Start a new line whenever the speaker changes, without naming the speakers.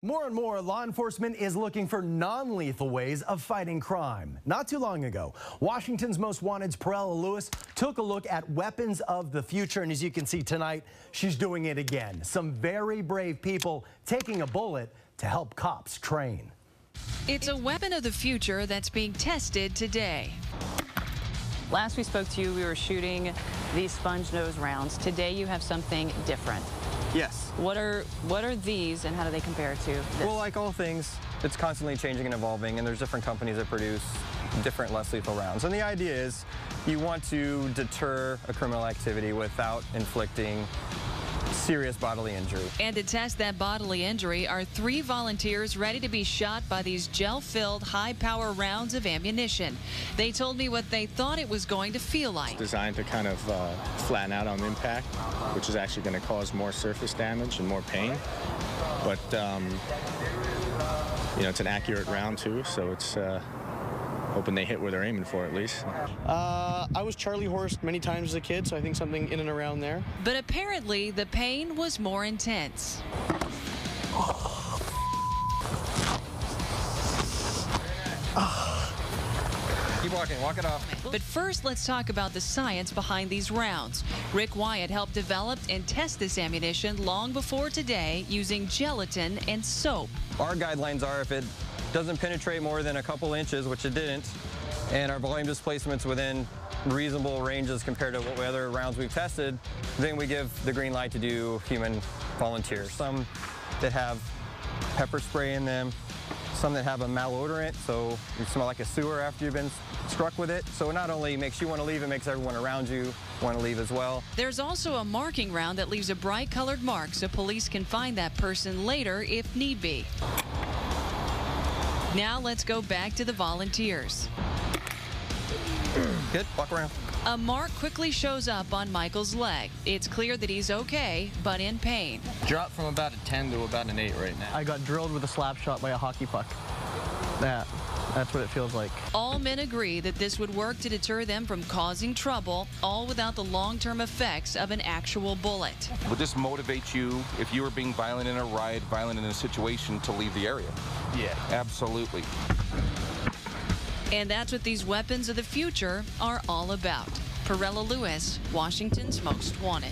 More and more, law enforcement is looking for non-lethal ways of fighting crime. Not too long ago, Washington's Most Wanted's Perella Lewis took a look at weapons of the future, and as you can see tonight, she's doing it again. Some very brave people taking a bullet to help cops train.
It's a weapon of the future that's being tested today.
Last we spoke to you, we were shooting these sponge nose rounds. Today you have something different.
Yes.
What are these and how do they compare to this?
Well, like all things, it's constantly changing and evolving, and there's different companies that produce different less lethal rounds. And the idea is you want to deter a criminal activity without inflicting serious bodily injury.
And to test that bodily injury are 3 volunteers ready to be shot by these gel-filled, high-power rounds of ammunition. They told me what they thought it was going to feel like.
It's designed to kind of flatten out on impact, which is actually going to cause more surface damage and more pain. But, you know, it's an accurate round, too, so it's hoping they hit where they're aiming for, at least.
I was Charlie horsed many times as a kid, so I think something in and around there.
But apparently, the pain was more intense.
Keep walking, walk it off.
But first, let's talk about the science behind these rounds. Rick Wyatt helped develop and test this ammunition long before today using gelatin and soap.
Our guidelines are if it doesn't penetrate more than a couple inches, which it didn't, and our volume displacement's within reasonable ranges compared to what other rounds we've tested, then we give the green light to do human volunteers. Some that have pepper spray in them, some that have a malodorant, so you smell like a sewer after you've been struck with it. So it not only makes you want to leave, it makes everyone around you want to leave as well.
There's also a marking round that leaves a bright colored mark so police can find that person later if need be. Now let's go back to the volunteers.
Good, walk around.
A mark quickly shows up on Michael's leg. It's clear that he's okay, but in pain.
Dropped from about a 10 to about an 8 right now.
I got drilled with a slap shot by a hockey puck. That's what it feels like.
All men agree that this would work to deter them from causing trouble, all without the long-term effects of an actual bullet.
Would this motivate you if you were being violent in a riot, violent in a situation, to leave the area?
Yeah.
Absolutely.
And that's what these weapons of the future are all about. Perella Lewis, Washington's Most Wanted.